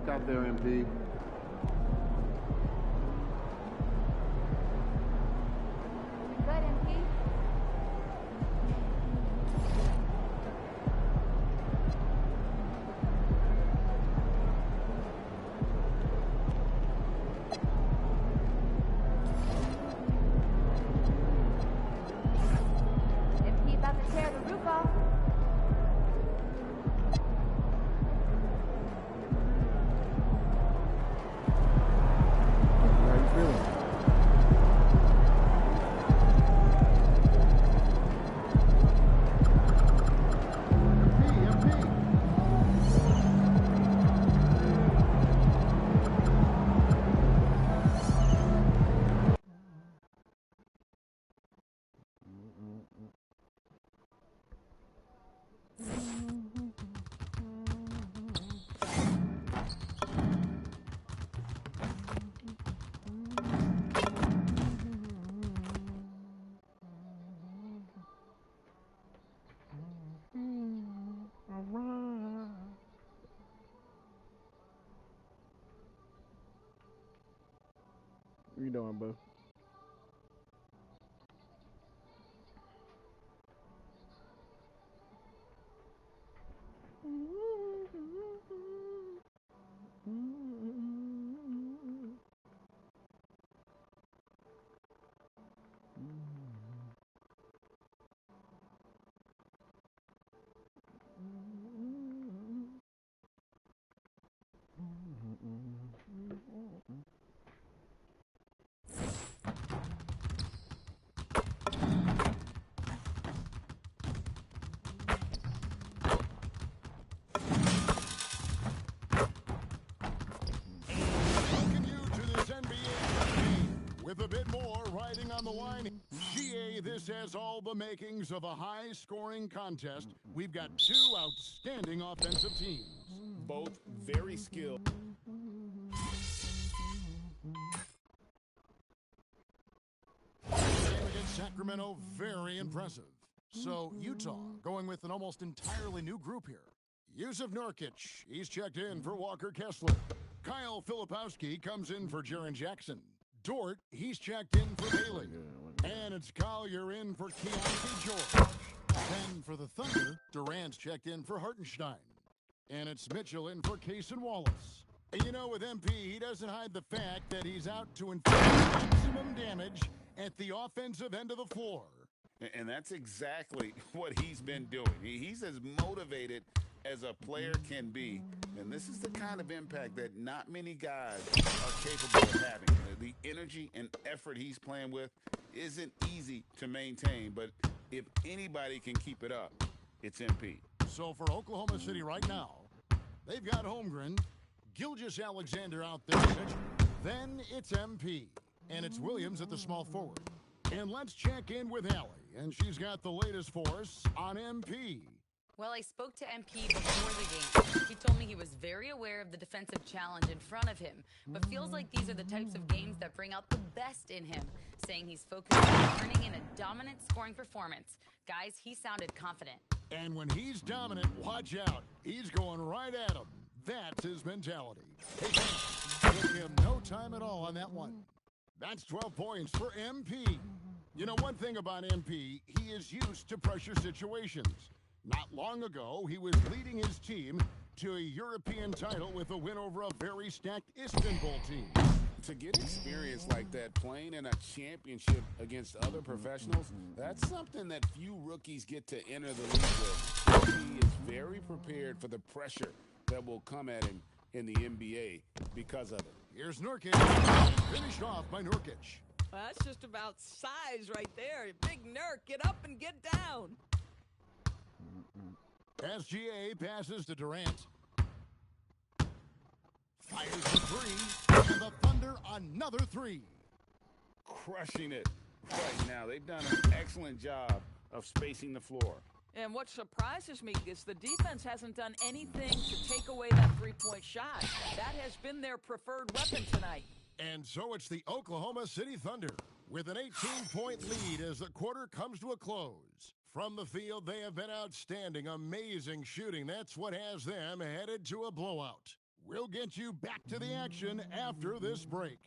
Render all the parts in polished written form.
luck out there, MP. Good, MP. MP about to tear the roof off. How you feeling? What you doing, boo? Welcome you to this NBA game with a bit more riding on the line. GA, this has all the makings of a high-scoring contest. We've got two outstanding offensive teams. Both very skilled. Game against Sacramento, very impressive. So Utah going with an almost entirely new group here. Yusuf Nurkic, he's checked in for Walker Kessler. Kyle Filipowski comes in for Jaren Jackson. Dort, he's checked in for Bailey. And it's Collier in for Keontae George. Then for the Thunder, Durant's checked in for Hartenstein. And it's Mitchell in for Case and Wallace. And you know, with MP, he doesn't hide the fact that he's out to inflict maximum damage at the offensive end of the floor. And that's exactly what he's been doing. He's as motivated as a player can be. And this is the kind of impact that not many guys are capable of having. The energy and effort he's playing with isn't easy to maintain. But if anybody can keep it up, it's MP. So for Oklahoma City right now, they've got Holmgren, Gilgeous-Alexander out there to pitch. Then it's MP, and it's Williams at the small forward. And let's check in with Allie, and she's got the latest for us on MP. Well, I spoke to MP before the game. He told me he was very aware of the defensive challenge in front of him, but feels like these are the types of games that bring out the best in him, saying he's focused on turning in a dominant scoring performance. Guys, he sounded confident. And when he's dominant, watch out. He's going right at him. That's his mentality. Hey, took him no time at all on that one. That's 12 points for MP. You know, one thing about MP, he is used to pressure situations. Not long ago, he was leading his team to a European title with a win over a very stacked Istanbul team. To get experience like that, playing in a championship against other professionals, that's something that few rookies get to enter the league with. He is very prepared for the pressure that will come at him in the NBA because of it. Here's Nurkic, finished off by Nurkic. Well, that's just about size right there. Big Nurk, get up and get down. SGA passes to Durant. Fires the three, and the Thunder another three. Crushing it right now. They've done an excellent job of spacing the floor. And what surprises me is the defense hasn't done anything to take away that three-point shot. That has been their preferred weapon tonight. And so it's the Oklahoma City Thunder with an 18-point lead as the quarter comes to a close. From the field, they have been outstanding, amazing shooting. That's what has them headed to a blowout. We'll get you back to the action after this break.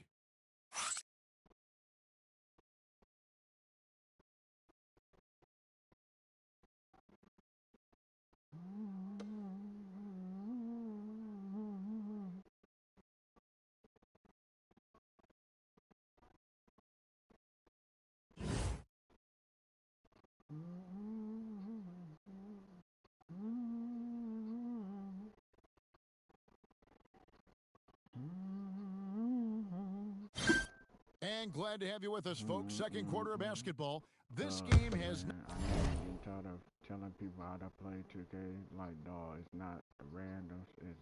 And glad to have you with us, folks. Second quarter of basketball. This game has... I'm tired of telling people how to play 2K. Like, dog, it's not random. It's,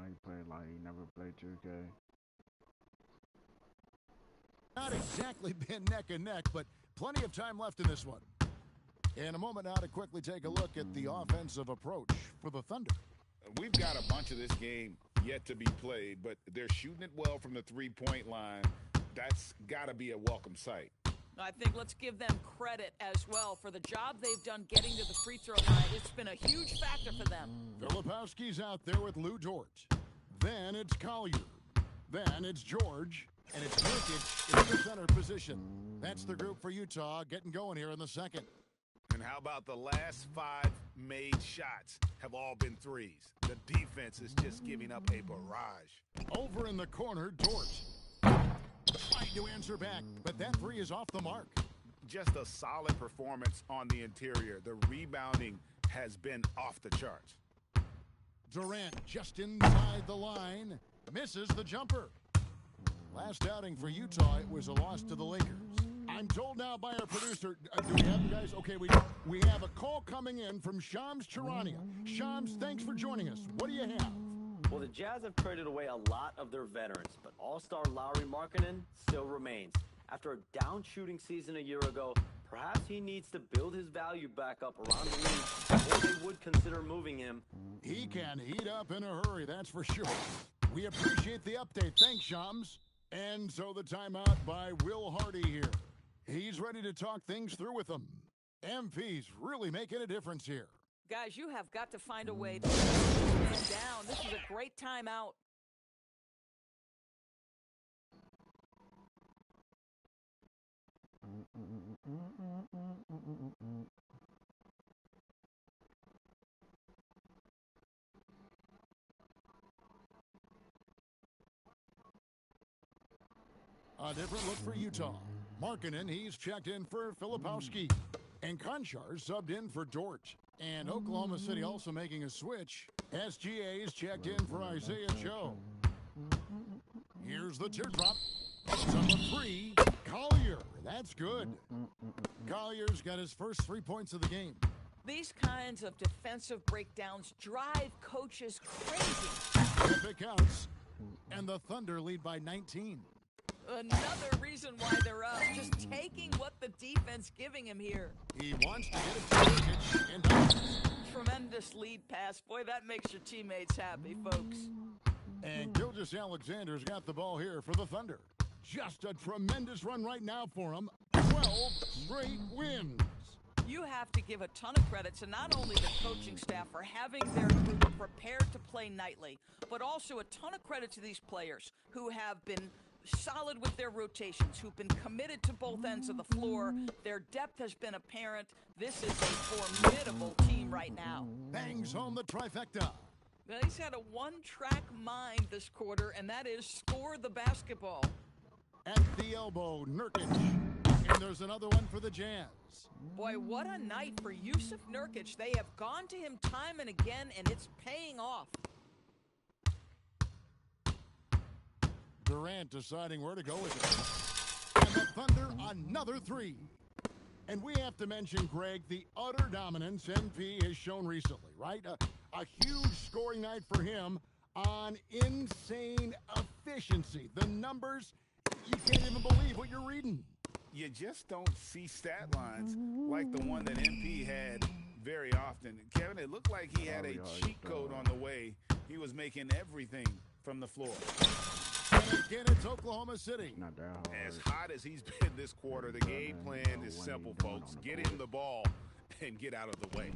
he played like he never played 2K. Not exactly been neck and neck, but plenty of time left in this one. In a moment now to quickly take a look at the offensive approach for the Thunder. We've got a bunch of this game yet to be played, but they're shooting it well from the three-point line. That's got to be a welcome sight. I think let's give them credit as well for the job they've done getting to the free throw line. It's been a huge factor for them. Filipowski's out there with Lou Dort. Then it's Collier. Then it's George. And it's Nurkic in the center position. That's the group for Utah getting going here in the second. And how about the last 5 made shots have all been threes? The defense is just giving up a barrage. Over in the corner, Dort. Trying to answer back, but that three is off the mark. Just a solid performance on the interior. The rebounding has been off the charts. Durant just inside the line. Misses the jumper. Last outing for Utah, it was a loss to the Lakers. I'm told now by our producer, do we have you guys? Okay, we have a call coming in from Shams Charania. Shams, thanks for joining us. What do you have? Well, the Jazz have traded away a lot of their veterans, but all-star Lauri Markkanen still remains. After a down-shooting season a year ago, perhaps he needs to build his value back up around the league, or they would consider moving him. He can heat up in a hurry, that's for sure. We appreciate the update. Thanks, Shams. And so the timeout by Will Hardy here. He's ready to talk things through with them. MP's really making a difference here. Guys, you have got to find a way to slow this man down. This is a great timeout. A different look for Utah. Markkanen, he's checked in for Filipowski. And Konchar subbed in for Dort. And Oklahoma City also making a switch. SGA's checked in for Isaiah Joe. Here's the teardrop. Number 3, Collier. That's good. Collier's got his first 3 points of the game. These kinds of defensive breakdowns drive coaches crazy. If it counts. And the Thunder lead by 19. Another reason why they're up, just taking what the defense giving him here. He wants to get it to Nurkic and does. Tremendous lead pass. Boy, that makes your teammates happy, folks. And Gilgeous-Alexander's got the ball here for the Thunder. Just a tremendous run right now for him. 12 straight wins. You have to give a ton of credit to not only the coaching staff for having their group prepared to play nightly, but also a ton of credit to these players who have been solid with their rotations, who've been committed to both ends of the floor. Their depth has been apparent. This is a formidable team right now. Bangs home the trifecta. Well, he's had a one-track mind this quarter, and that is score the basketball. At the elbow, Nurkic. And there's another one for the Jazz. Boy, what a night for Yusuf Nurkic. They have gone to him time and again, and it's paying off. Durant deciding where to go with it. And the Thunder, another 3. And we have to mention, Greg, the utter dominance MP has shown recently, right? A huge scoring night for him on insane efficiency. The numbers, you can't even believe what you're reading. You just don't see stat lines like the one that MP had very often. Kevin, it looked like he had a cheat code on the way. He was making everything from the floor. And again, it's Oklahoma City. Not that hard. As hot as he's been this quarter, the game plan is simple, folks. Get him the ball and get out of the way.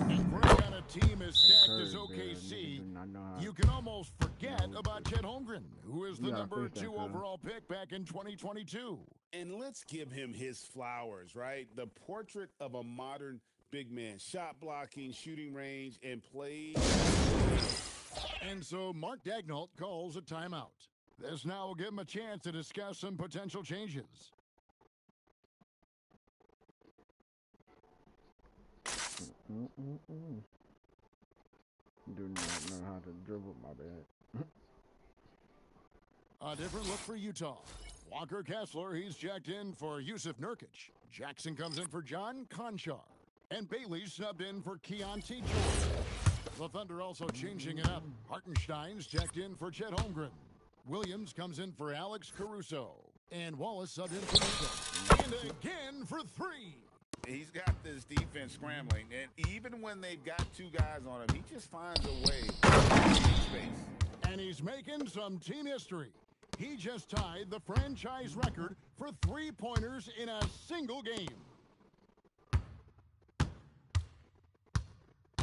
And Greg got a team as stacked as Curry, man, nigga OKC, do not know how you can almost forget No. about Chet Holmgren, who is the You gotta number fix that, 2 cuz. overall pick back in 2022. And let's give him his flowers, right? The portrait of a modern big man. Shot blocking, shooting range, and play. And so Mark Daignault calls a timeout. This now will give him a chance to discuss some potential changes. Do not know how to dribble, my bad. A different look for Utah. Walker Kessler, he's checked in for Yusuf Nurkic. Jackson comes in for John Conchar. And Bailey subbed in for Keontae George. The Thunder also changing it up. Hartenstein's checked in for Chet Holmgren. Williams comes in for Alex Caruso. And Wallace subbed in for Nico. And again for 3. He's got this defense scrambling, and even when they've got 2 guys on him, he just finds a way to make space. And he's making some team history. He just tied the franchise record for 3-pointers in a single game.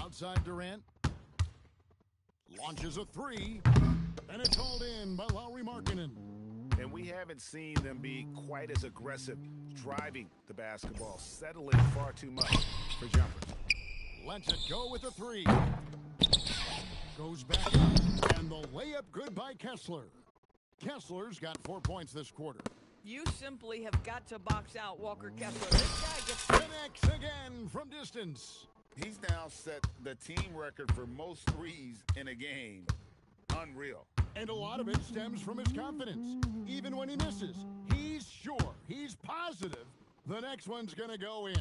Outside Durant. Launches a 3. And it's called in by Lauri Markkanen. And we haven't seen them be quite as aggressive driving the basketball, settling far too much for jumpers. Lets it go with a 3. Goes back up, and the layup good by Kessler. Kessler's got 4 points this quarter. You simply have got to box out Walker Kessler. This guy gets Connects again from distance. He's now set the team record for most threes in a game. Unreal. And a lot of it stems from his confidence. Even when he misses, he's sure, he's positive the next one's going to go in.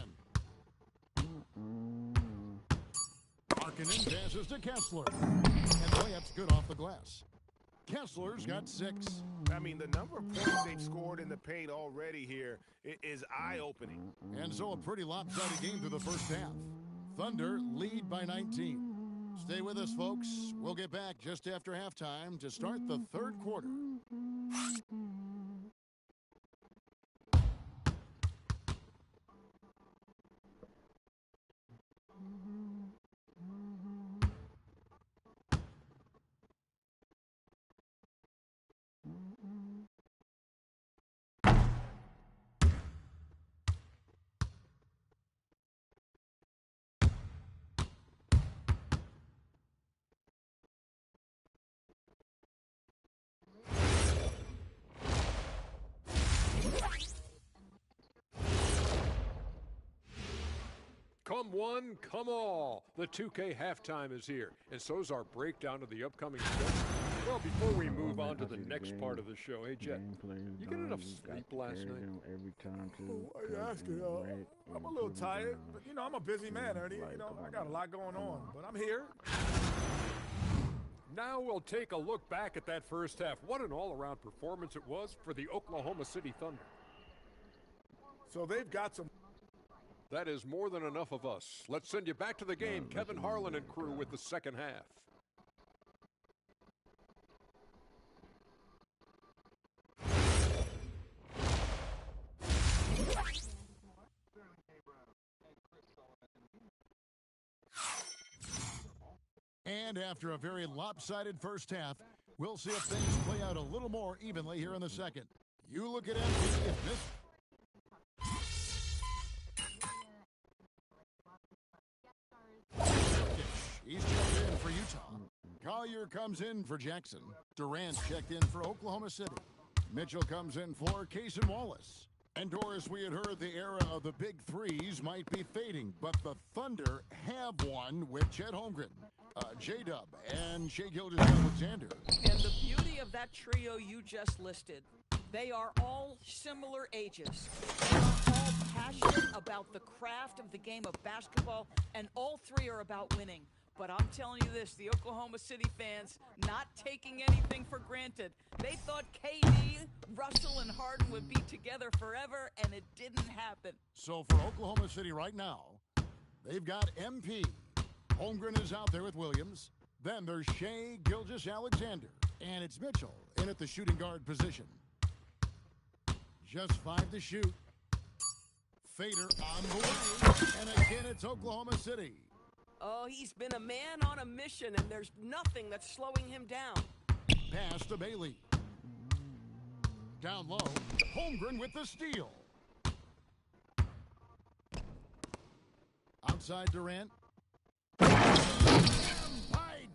Markkanen passes to Kessler. And the layup's good off the glass. Kessler's got 6. I mean, the number of points they've scored in the paint already here is eye-opening. And so a pretty lopsided game through the first half. Thunder lead by 19. Stay with us, folks. We'll get back just after halftime to start the third quarter. Come one, come all. The 2K halftime is here, and so's our breakdown of the upcoming show. Well, before we move on to the next part of the show, hey, Jet, you get enough sleep last night? Every time too. Why you asking? I'm a little tired, but you know, I'm a busy man, Ernie. You know, I got a lot going on, but I'm here. Now we'll take a look back at that first half. What an all-around performance it was for the Oklahoma City Thunder. So they've got some. That is more than enough of us. Let's send you back to the game. Kevin Harlan and crew with the second half. And after a very lopsided first half, we'll see if things play out a little more evenly here in the second. You look at MP if this... He's checked in for Utah. Collier comes in for Jackson. Durant checked in for Oklahoma City. Mitchell comes in for Case and Wallace. And Doris, we had heard the era of the big threes might be fading, but the Thunder have one with Chet Holmgren, J-Dub, and Shai Gilgeous-Alexander. And the beauty of that trio you just listed, they are all similar ages. They are all passionate about the craft of the game of basketball, and all 3 are about winning. But I'm telling you this, the Oklahoma City fans not taking anything for granted. They thought KD, Russell, and Harden would be together forever, and it didn't happen. So for Oklahoma City right now, they've got MP. Holmgren is out there with Williams. Then there's Shai Gilgeous-Alexander. And it's Mitchell in at the shooting guard position. Just 5 to shoot. Fader on the way. And again, it's Oklahoma City. Oh, he's been a man on a mission, and there's nothing that's slowing him down. Pass to Bailey. Down low, Holmgren with the steal. Outside Durant. By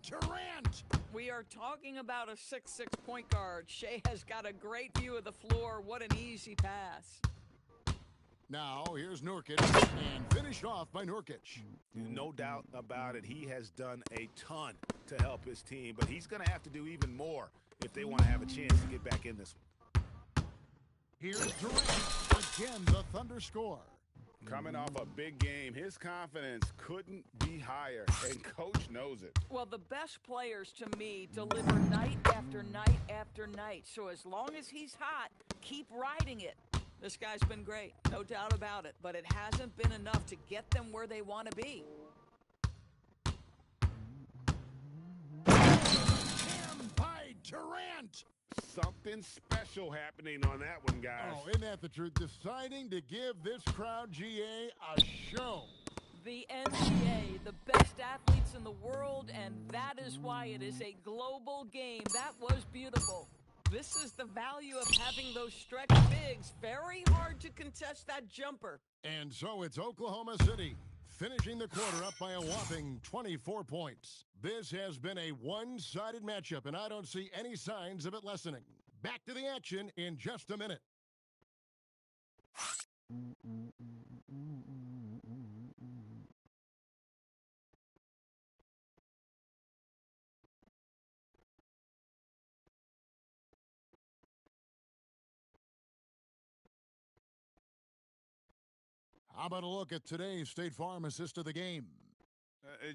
Durant! We are talking about a 6'6" point guard. Shea has got a great view of the floor. What an easy pass. Now, here's Nurkic, and finished off by Nurkic. No doubt about it, he has done a ton to help his team, but he's going to have to do even more if they want to have a chance to get back in this one. Here's Durant. Again, the Thunder score. Coming off a big game, his confidence couldn't be higher, and Coach knows it. Well, the best players, to me, deliver night after night after night. So as long as he's hot, keep riding it. This guy's been great, no doubt about it, but it hasn't been enough to get them where they want to be. And by Durant! Something special happening on that one, guys. Oh, isn't that the truth? Deciding to give this crowd, GA, a show. The NBA, the best athletes in the world, and that is why it is a global game. That was beautiful. This is the value of having those stretch bigs. Very hard to contest that jumper. And so it's Oklahoma City, finishing the quarter up by a whopping 24 points. This has been a one-sided matchup, and I don't see any signs of it lessening. Back to the action in just a minute. How about a look at today's State Farm assist of the game?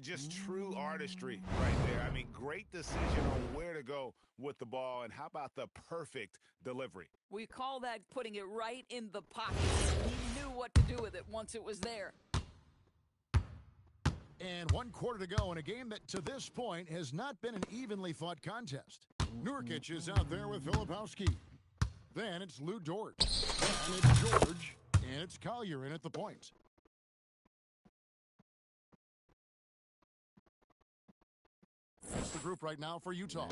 Just true artistry right there. I mean, great decision on where to go with the ball, and how about the perfect delivery? We call that putting it right in the pocket. He knew what to do with it once it was there. And 1 quarter to go in a game that, to this point, has not been an evenly fought contest. Nurkic is out there with Filipowski. Then it's Lou Dort. Then it's George. And it's Collier in at the point. That's the group right now for Utah.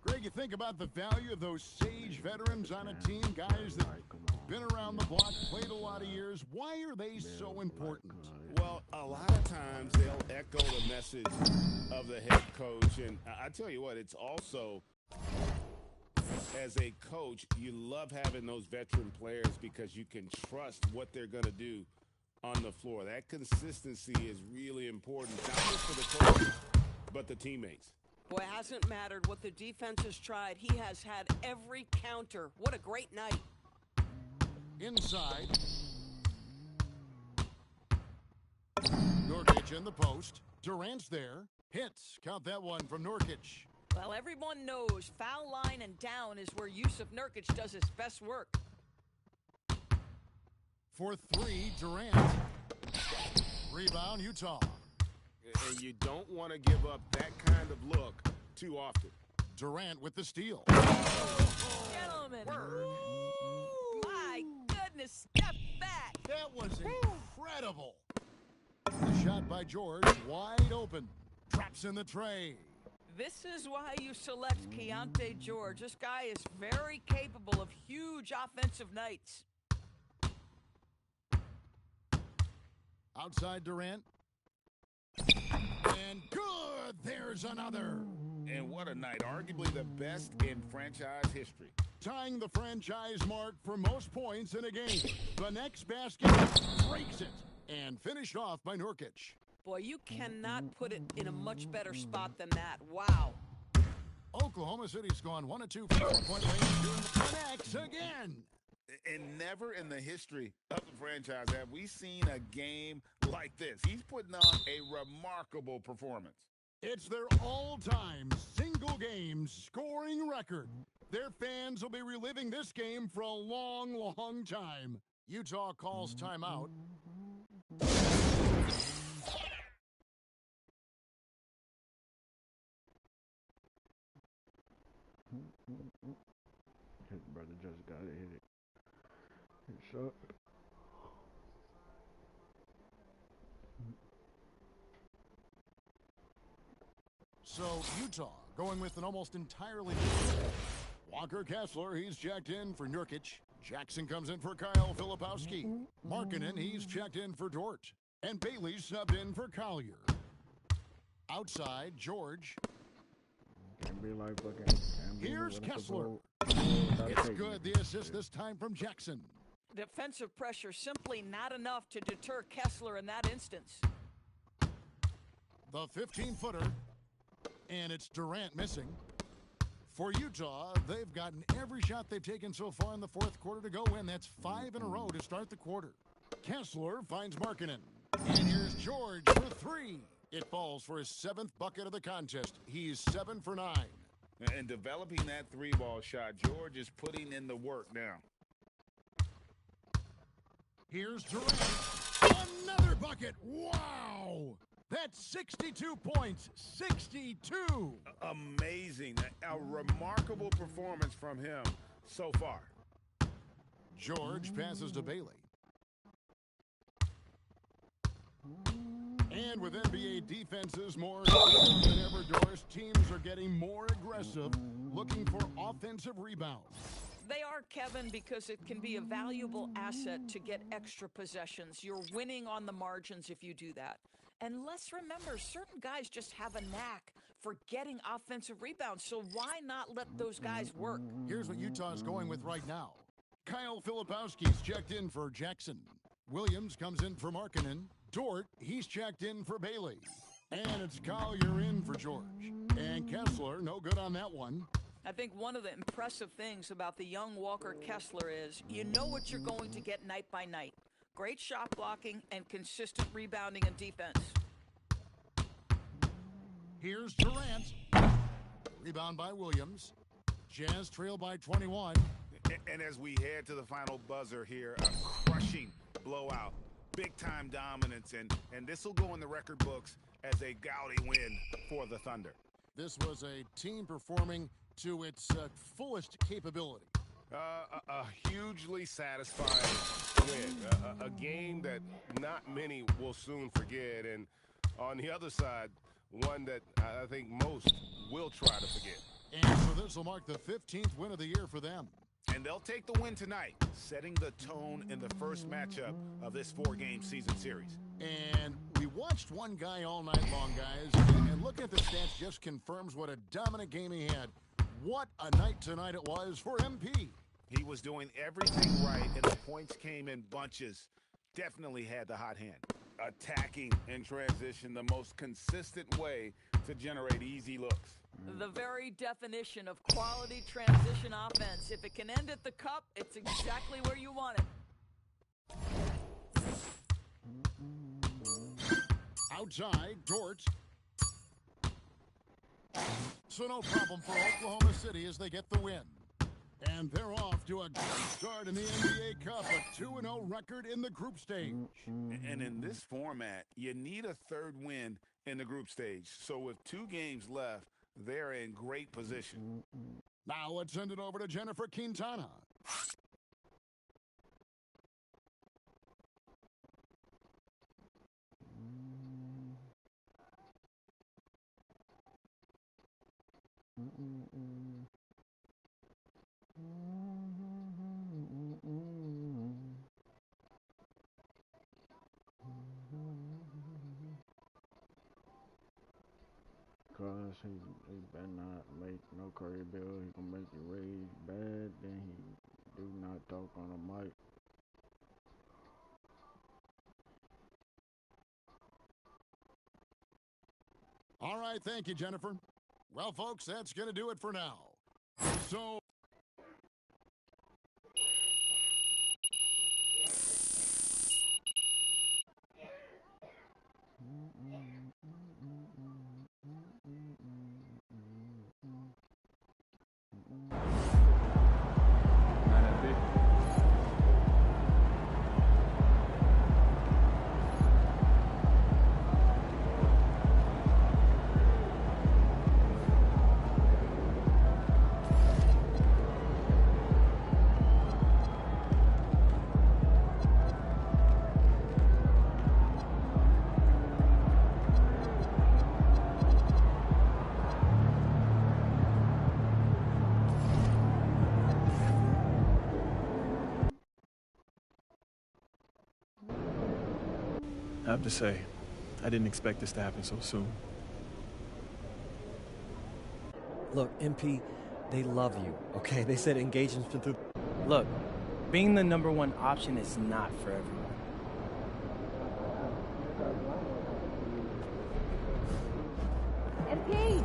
Greg, you think about the value of those sage veterans on a team, guys that have been around the block, played a lot of years. Why are they so important? Well, a lot of times they'll echo the message of the head coach. And I tell you what, it's also, as a coach, you love having those veteran players because you can trust what they're going to do on the floor. That consistency is really important, not just for the coach, but the teammates. Boy, it hasn't mattered what the defense has tried. He has had every counter. What a great night. Inside. Nurkic in the post. Durant's there. Hits. Count that one from Nurkic. Well, everyone knows foul line and down is where Yusuf Nurkic does his best work. For 3, Durant. Rebound, Utah. And you don't want to give up that kind of look too often. Durant with the steal. Gentlemen. My goodness, step back. That was incredible. The shot by George, wide open. Traps in the tray. This is why you select Keontae George. This guy is very capable of huge offensive nights. Outside Durant. And good, there's another. And what a night, arguably the best in franchise history. Tying the franchise mark for most points in a game. The next basket breaks it and finished off by Nurkic. Boy, you cannot put it in a much better spot than that. Wow. Oklahoma City's gone 1 of 2 from 4-point range. Connects again. And never in the history of the franchise have we seen a game like this. He's putting on a remarkable performance. It's their all-time single-game scoring record. Their fans will be reliving this game for a long, long time. Utah calls timeout. His brother just got it. Hit it. His shot. So Utah going with an almost entirely new. Walker Kessler, he's checked in for Nurkic. Jackson comes in for Kyle Filipowski. Markkanen, he's checked in for Dort. And Bailey subbed in for Collier. Outside, George. Can't be like fucking. Here's Kessler. It's good. The assist this time from Jackson. Defensive pressure simply not enough to deter Kessler in that instance. The 15-footer. And it's Durant missing. For Utah, they've gotten every shot they've taken so far in the fourth quarter to go in. That's 5 in a row to start the quarter. Kessler finds Markkanen. And here's George for 3. It falls for his 7th bucket of the contest. He's 7 for 9. And developing that 3-ball shot, George is putting in the work now. Here's Durant. Another bucket. Wow! That's 62 points. 62. Amazing. A remarkable performance from him so far. George passes to Bailey. And with NBA defenses more than ever, Doris, teams are getting more aggressive, looking for offensive rebounds. They are, Kevin, because it can be a valuable asset to get extra possessions. You're winning on the margins if you do that. And let's remember, certain guys just have a knack for getting offensive rebounds, so why not let those guys work? Here's what Utah is going with right now. Kyle Filipowski's checked in for Jackson. Williams comes in for Markkanen. Dort, he's checked in for Bailey. And it's Collier in for George. And Kessler, no good on that one. I think one of the impressive things about the young Walker Kessler is you know what you're going to get night by night. Great shot blocking and consistent rebounding and defense. Here's Durant. Rebound by Williams. Jazz trail by 21. And as we head to the final buzzer here, a crushing blowout. Big-time dominance, and this will go in the record books as a gaudy win for the Thunder. This was a team performing to its fullest capability. A hugely satisfying win. A game that not many will soon forget. And on the other side, one that I think most will try to forget. And so this will mark the 15th win of the year for them. And they'll take the win tonight, setting the tone in the first matchup of this 4-game season series. And we watched one guy all night long, guys, and looking at the stats just confirms what a dominant game he had. What a night tonight it was for MP. He was doing everything right, and the points came in bunches. Definitely had the hot hand. Attacking in transition, the most consistent way to generate easy looks. The very definition of quality transition offense. If it can end at the cup, it's exactly where you want it. Outside, Dort. So no problem for Oklahoma City as they get the win. And they're off to a great start in the NBA Cup, a 2-0 record in the group stage. And in this format, you need a third win in the group stage. So with 2 games left, they're in great position. Now let's send it over to Jennifer Quintana. Cause he better not make no Curry bill. He gonna make you rage bad. Then he do not talk on the mic. All right, thank you, Jennifer. Well, folks, that's gonna do it for now. So. I have to say, I didn't expect this to happen so soon. Look, MP, they love you, okay? They said engagement's been through. Look, being the #1 option is not for everyone. MP!